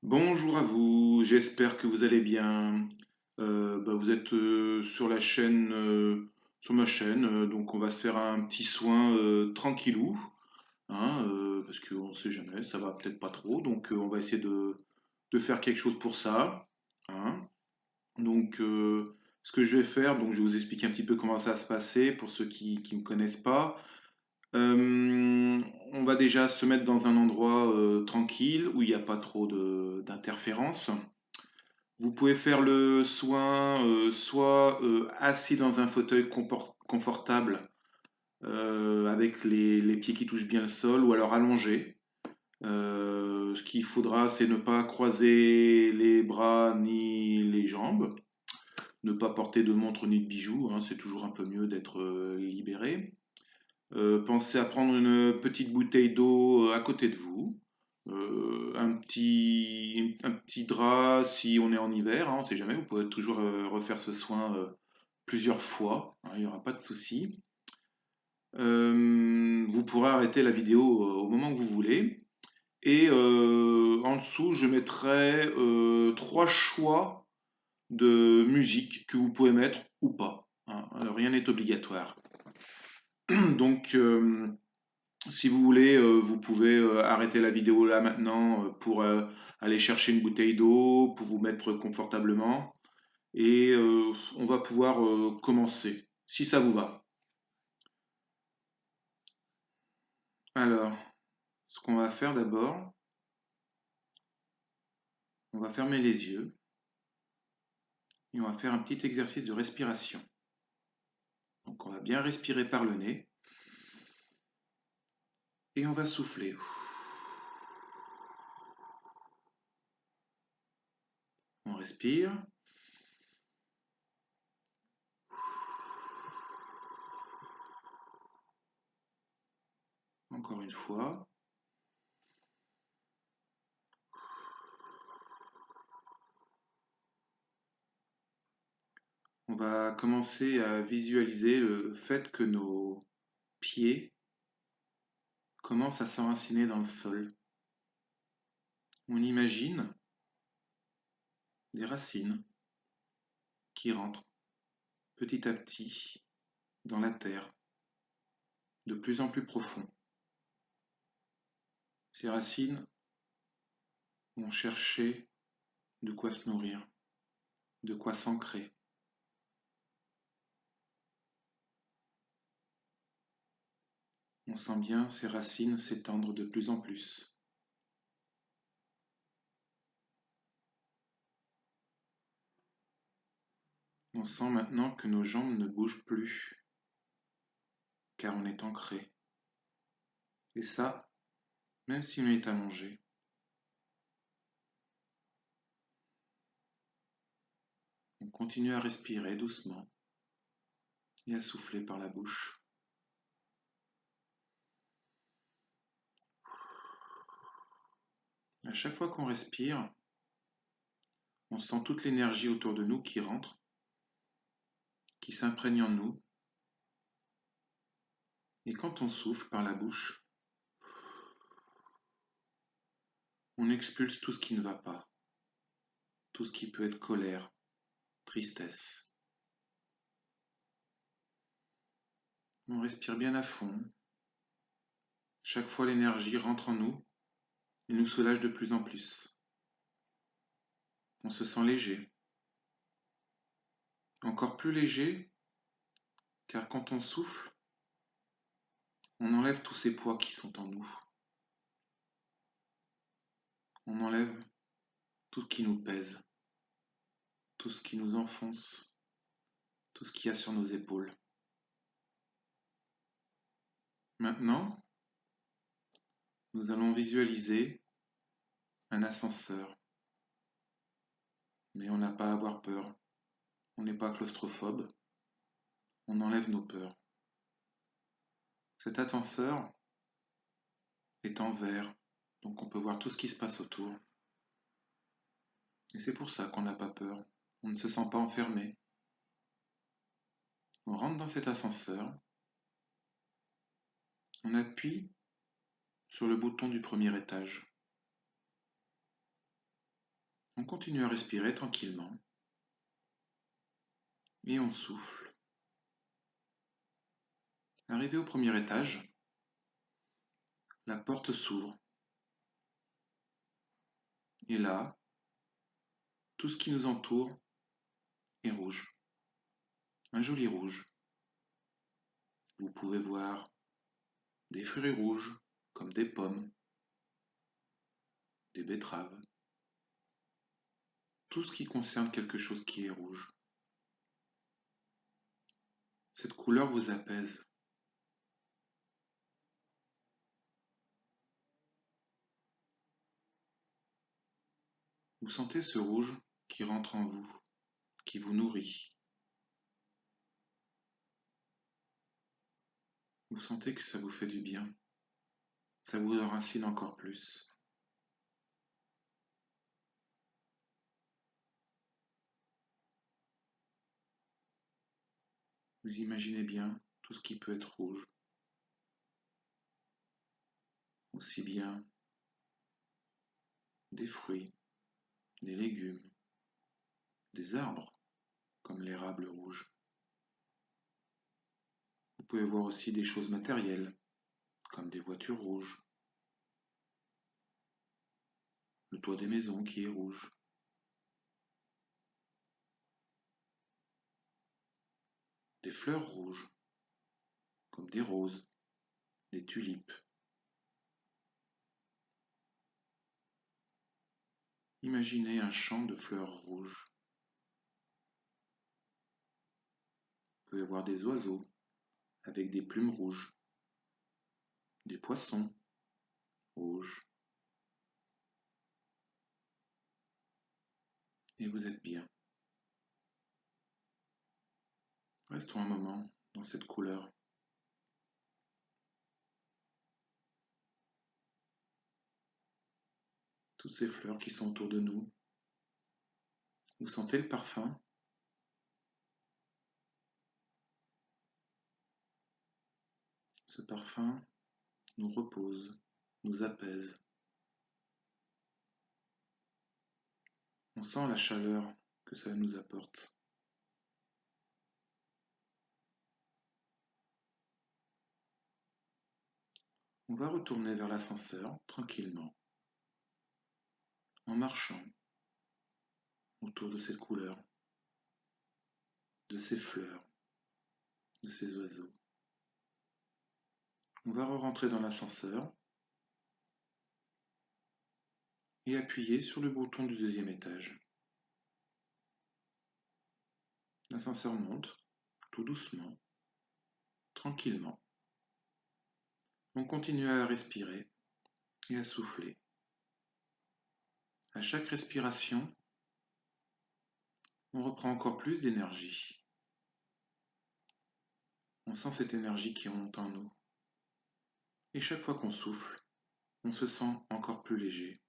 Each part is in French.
Bonjour à vous, j'espère que vous allez bien. Vous êtes sur ma chaîne, donc on va se faire un petit soin tranquillou, hein, parce qu'on ne sait jamais, ça va peut-être pas trop, donc on va essayer de faire quelque chose pour ça, hein. Donc, ce que je vais faire, donc je vais vous expliquer un petit peu comment ça va se passer pour ceux qui me connaissent pas. On va déjà se mettre dans un endroit tranquille où il n'y a pas trop d'interférences. Vous pouvez faire le soin soit assis dans un fauteuil confortable avec les pieds qui touchent bien le sol ou alors allongé. Ce qu'il faudra, c'est ne pas croiser les bras ni les jambes, ne pas porter de montre ni de bijoux, hein, c'est toujours un peu mieux d'être libéré. Pensez à prendre une petite bouteille d'eau à côté de vous. Un petit drap si on est en hiver, hein, on ne sait jamais, vous pouvez toujours refaire ce soin plusieurs fois, hein, il n'y aura pas de souci. Vous pourrez arrêter la vidéo au moment que vous voulez. Et en dessous, je mettrai trois choix de musique que vous pouvez mettre ou pas, hein. Rien n'est obligatoire. Donc, si vous voulez, vous pouvez arrêter la vidéo là maintenant pour aller chercher une bouteille d'eau, pour vous mettre confortablement. Et on va pouvoir commencer, si ça vous va. Alors, ce qu'on va faire d'abord, on va fermer les yeux et on va faire un petit exercice de respiration. Donc on va bien respirer par le nez et on va souffler. On respire. Encore une fois. On va commencer à visualiser le fait que nos pieds commencent à s'enraciner dans le sol. On imagine des racines qui rentrent petit à petit dans la terre, de plus en plus profond. Ces racines vont chercher de quoi se nourrir, de quoi s'ancrer. On sent bien ces racines s'étendre de plus en plus. On sent maintenant que nos jambes ne bougent plus, car on est ancré. Et ça, même si on est allongé. On continue à respirer doucement et à souffler par la bouche. À chaque fois qu'on respire, on sent toute l'énergie autour de nous qui rentre, qui s'imprègne en nous. Et quand on souffle par la bouche, on expulse tout ce qui ne va pas, tout ce qui peut être colère, tristesse. On respire bien à fond. Chaque fois l'énergie rentre en nous et nous soulage de plus en plus. On se sent léger. Encore plus léger, car quand on souffle, on enlève tous ces poids qui sont en nous. On enlève tout ce qui nous pèse, tout ce qui nous enfonce, tout ce qu'il y a sur nos épaules. Maintenant, nous allons visualiser un ascenseur. Mais on n'a pas à avoir peur. On n'est pas claustrophobe. On enlève nos peurs. Cet ascenseur est en verre, donc on peut voir tout ce qui se passe autour. Et c'est pour ça qu'on n'a pas peur. On ne se sent pas enfermé. On rentre dans cet ascenseur. On appuie sur le bouton du premier étage. On continue à respirer tranquillement et on souffle. Arrivé au premier étage, la porte s'ouvre. Et là, tout ce qui nous entoure est rouge. Un joli rouge. Vous pouvez voir des fruits rouges comme des pommes, des betteraves. Tout ce qui concerne quelque chose qui est rouge. Cette couleur vous apaise. Vous sentez ce rouge qui rentre en vous, qui vous nourrit. Vous sentez que ça vous fait du bien. Ça vous enracine encore plus. Vous imaginez bien tout ce qui peut être rouge. Aussi bien des fruits, des légumes, des arbres, comme l'érable rouge. Vous pouvez voir aussi des choses matérielles, comme des voitures rouges, le toit des maisons qui est rouge, des fleurs rouges, comme des roses, des tulipes. Imaginez un champ de fleurs rouges. Vous pouvez voir des oiseaux avec des plumes rouges, des poissons rouges. Et vous êtes bien. Restons un moment dans cette couleur. Toutes ces fleurs qui sont autour de nous. Vous sentez le parfum? Ce parfum nous repose, nous apaise. On sent la chaleur que ça nous apporte. On va retourner vers l'ascenseur tranquillement, en marchant autour de cette couleur, de ces fleurs, de ces oiseaux. On va re-rentrer dans l'ascenseur et appuyer sur le bouton du deuxième étage. L'ascenseur monte, tout doucement, tranquillement. On continue à respirer et à souffler. À chaque respiration, on reprend encore plus d'énergie. On sent cette énergie qui monte en nous. Et chaque fois qu'on souffle, on se sent encore plus léger.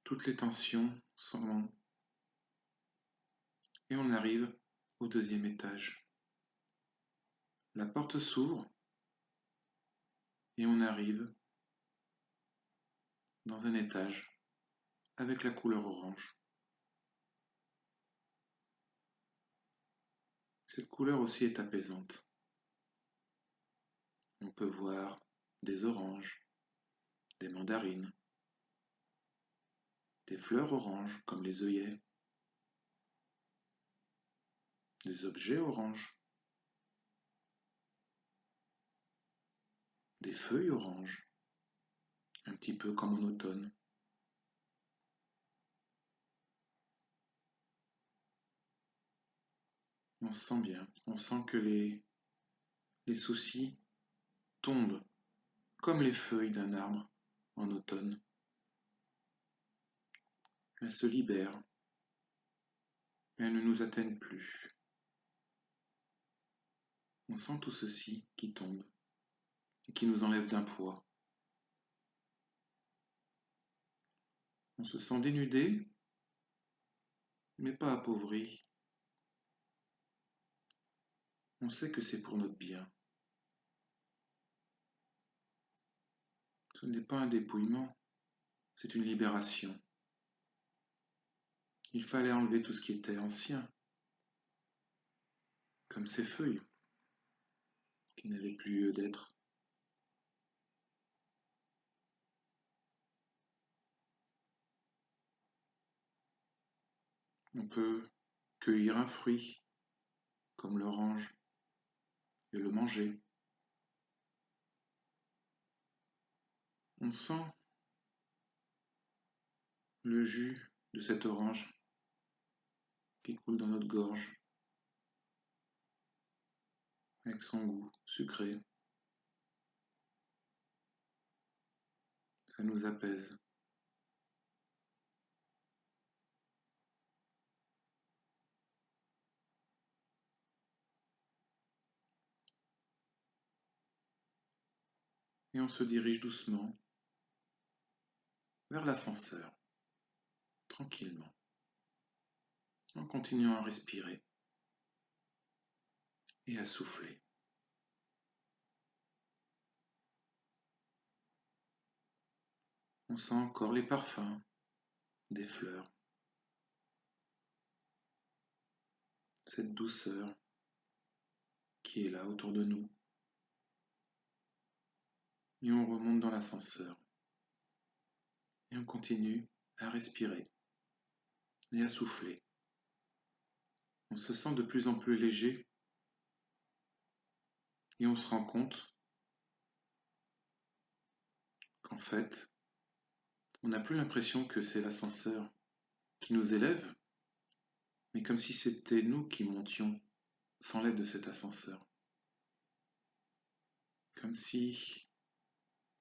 Toutes les tensions s'en vont. Et on arrive au deuxième étage. La porte s'ouvre et on arrive dans un étage avec la couleur orange. Cette couleur aussi est apaisante. On peut voir des oranges, des mandarines, des fleurs oranges comme les œillets, des objets oranges, des feuilles oranges, un petit peu comme en automne. On se sent bien, on sent que les soucis tombent comme les feuilles d'un arbre en automne. Elles se libèrent, elles ne nous atteignent plus. On sent tout ceci qui tombe et qui nous enlève d'un poids. On se sent dénudé, mais pas appauvri. On sait que c'est pour notre bien. Ce n'est pas un dépouillement, C'est une libération. Il fallait enlever tout ce qui était ancien, comme ces feuilles, qui n'avaient plus lieu d'être. On peut cueillir un fruit, comme l'orange, et le manger. On sent le jus de cette orange qui coule dans notre gorge, avec son goût sucré. Ça nous apaise. Et on se dirige doucement vers l'ascenseur, tranquillement, en continuant à respirer et à souffler. On sent encore les parfums des fleurs, cette douceur qui est là autour de nous. Et on remonte dans l'ascenseur. Et on continue à respirer et à souffler. On se sent de plus en plus léger et on se rend compte qu'en fait, on n'a plus l'impression que c'est l'ascenseur qui nous élève, mais comme si c'était nous qui montions sans l'aide de cet ascenseur. Comme si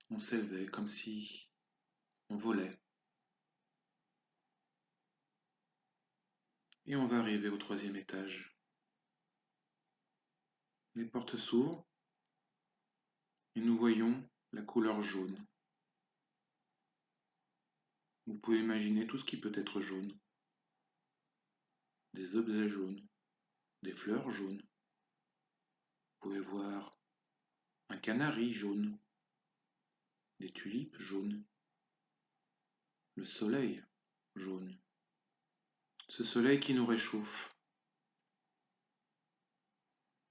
on s'élevait, comme si on volait. Et on va arriver au 3e étage. Les portes s'ouvrent et nous voyons la couleur jaune. Vous pouvez imaginer tout ce qui peut être jaune. Des objets jaunes, des fleurs jaunes. Vous pouvez voir un canari jaune, des tulipes jaunes, le soleil jaune. Ce soleil qui nous réchauffe,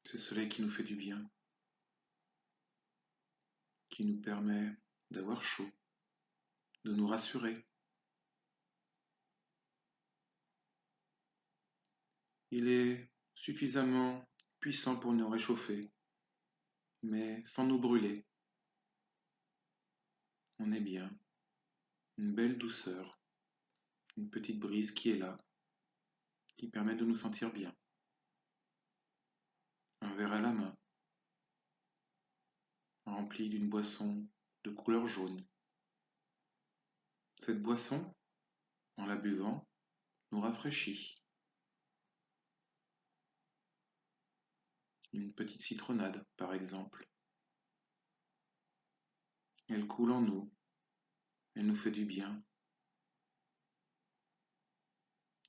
ce soleil qui nous fait du bien, qui nous permet d'avoir chaud, de nous rassurer. Il est suffisamment puissant pour nous réchauffer, mais sans nous brûler. On est bien, une belle douceur, une petite brise qui est là, qui permet de nous sentir bien. Un verre à la main, rempli d'une boisson de couleur jaune. Cette boisson, en la buvant, nous rafraîchit. Une petite citronnade, par exemple. Elle coule en nous, elle nous fait du bien,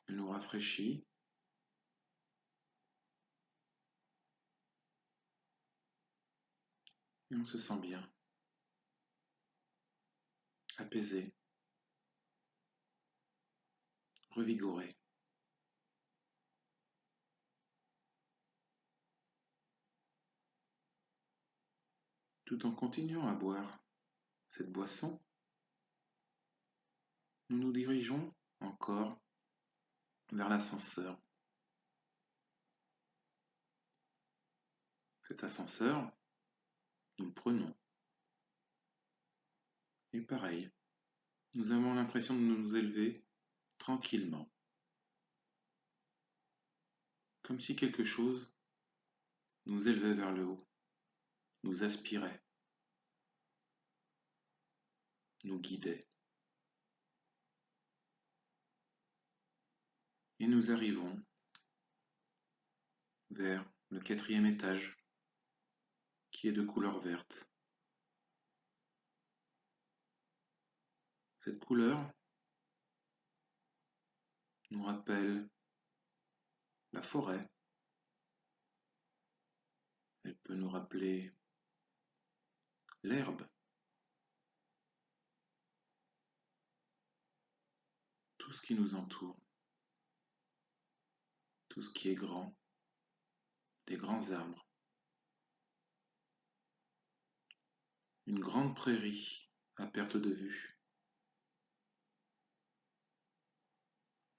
elle nous rafraîchit. Et on se sent bien, apaisé, revigoré. Tout en continuant à boire cette boisson, nous nous dirigeons encore vers l'ascenseur. Cet ascenseur, nous le prenons. Et pareil, nous avons l'impression de nous élever tranquillement. Comme si quelque chose nous élevait vers le haut, nous aspirait, nous guidait. Et nous arrivons vers le 4e étage, qui est de couleur verte. Cette couleur nous rappelle la forêt. Elle peut nous rappeler l'herbe. tout ce qui nous entoure, tout ce qui est grand, des grands arbres, une grande prairie à perte de vue.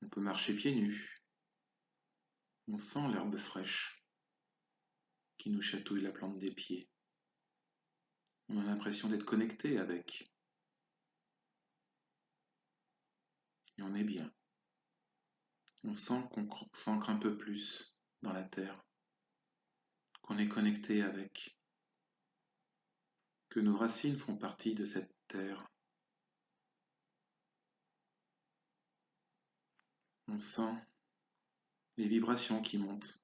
On peut marcher pieds nus, on sent l'herbe fraîche qui nous chatouille la plante des pieds. On a l'impression d'être connecté avec, et on est bien. On sent qu'on s'ancre un peu plus dans la terre, qu'on est connecté avec, que nos racines font partie de cette terre. On sent les vibrations qui montent,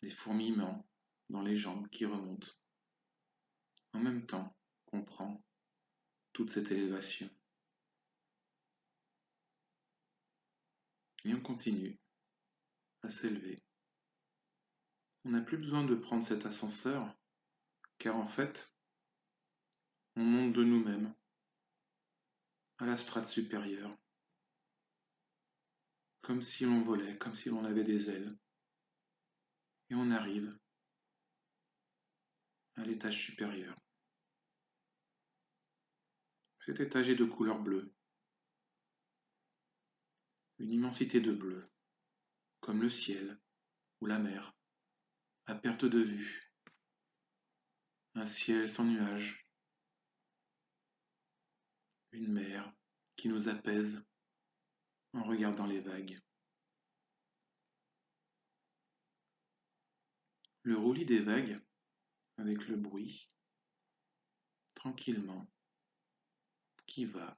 des fourmillements dans les jambes qui remontent, en même temps qu'on prend toute cette élévation. Et on continue à s'élever. On n'a plus besoin de prendre cet ascenseur, car en fait, on monte de nous-mêmes à la strate supérieure, comme si l'on volait, comme si l'on avait des ailes, et on arrive à l'étage supérieur. Cet étage est de couleur bleue, une immensité de bleu, comme le ciel ou la mer, à perte de vue, un ciel sans nuages, une mer qui nous apaise en regardant les vagues. Le roulis des vagues, avec le bruit, tranquillement, qui va,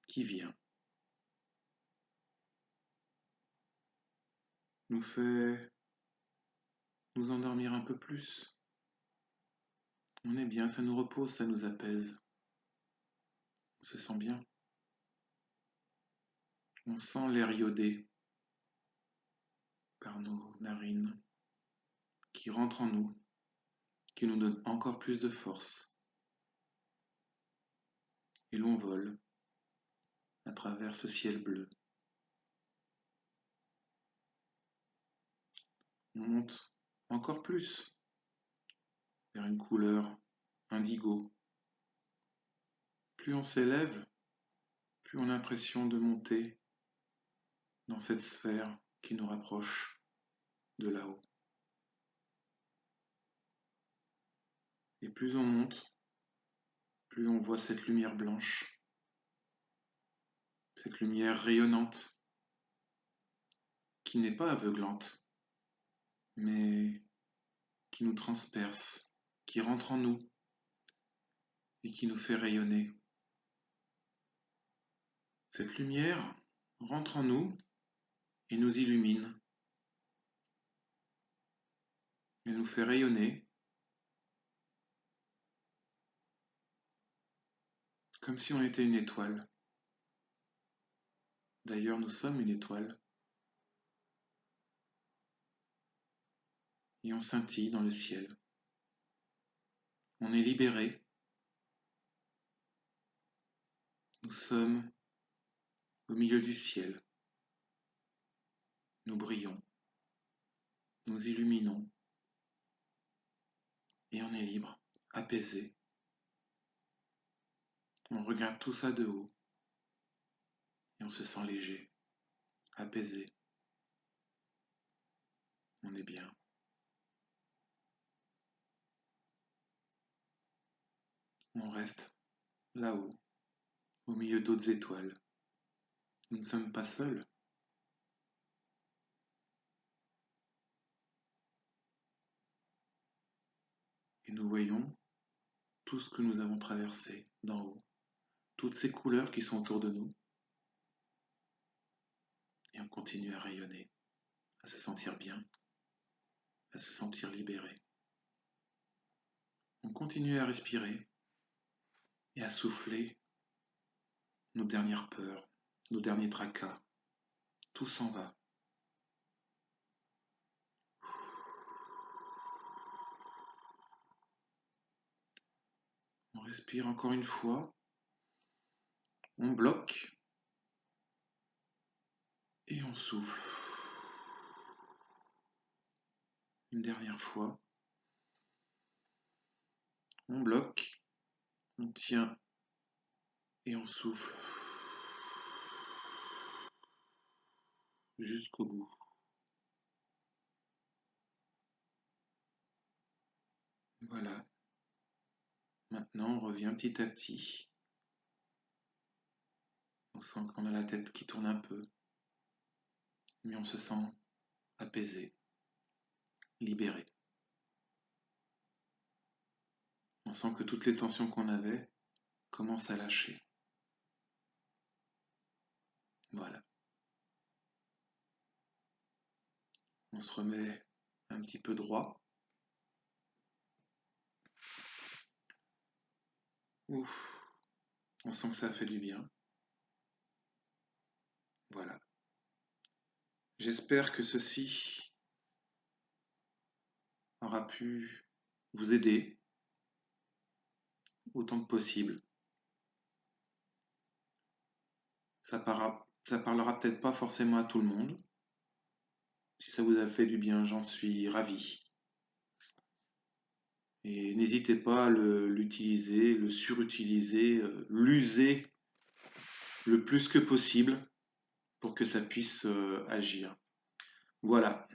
qui vient, nous fait nous endormir un peu plus. On est bien, ça nous repose, ça nous apaise. On se sent bien. On sent l'air iodé par nos narines qui rentre en nous, qui nous donne encore plus de force. Et l'on vole à travers ce ciel bleu. On monte encore plus vers une couleur indigo. Plus on s'élève, plus on a l'impression de monter dans cette sphère qui nous rapproche de là-haut. Et plus on monte, plus on voit cette lumière blanche, cette lumière rayonnante, qui n'est pas aveuglante, mais qui nous transperce, qui rentre en nous et qui nous fait rayonner. Cette lumière rentre en nous et nous illumine. Elle nous fait rayonner comme si on était une étoile. D'ailleurs, nous sommes une étoile et on scintille dans le ciel. On est libéré. Nous sommes au milieu du ciel. Nous brillons. Nous illuminons. Et on est libre, apaisé. On regarde tout ça de haut et on se sent léger, apaisé. On est bien. On reste là-haut, au milieu d'autres étoiles. Nous ne sommes pas seuls. Et nous voyons tout ce que nous avons traversé d'en haut, toutes ces couleurs qui sont autour de nous. Et on continue à rayonner, à se sentir bien, à se sentir libéré. On continue à respirer et à souffler nos dernières peurs, nos derniers tracas. Tout s'en va. On respire encore une fois. On bloque Et on souffle. Une dernière fois. On bloque, on tient et on souffle jusqu'au bout. Voilà. Maintenant, on revient petit à petit. On sent qu'on a la tête qui tourne un peu, mais on se sent apaisé, libéré. On sent que toutes les tensions qu'on avait commencent à lâcher. Voilà. On se remet un petit peu droit. Ouf. On sent que ça fait du bien. Voilà. J'espère que ceci aura pu vous aider autant que possible. Ça parlera peut-être pas forcément à tout le monde. Si ça vous a fait du bien, j'en suis ravi. Et n'hésitez pas à l'utiliser, le surutiliser, l'user le plus que possible pour que ça puisse agir. Voilà.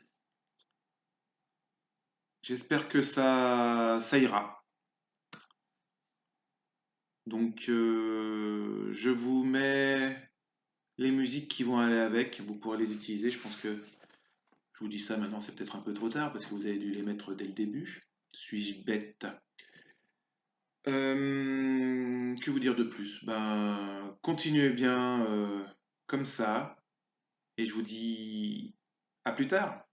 J'espère que ça ira. Donc, je vous mets les musiques qui vont aller avec. Vous pourrez les utiliser. Je pense que je vous dis ça maintenant, c'est peut-être un peu trop tard parce que vous avez dû les mettre dès le début. Suis-je bête? Que vous dire de plus? Ben, continuez bien comme ça. Et je vous dis à plus tard.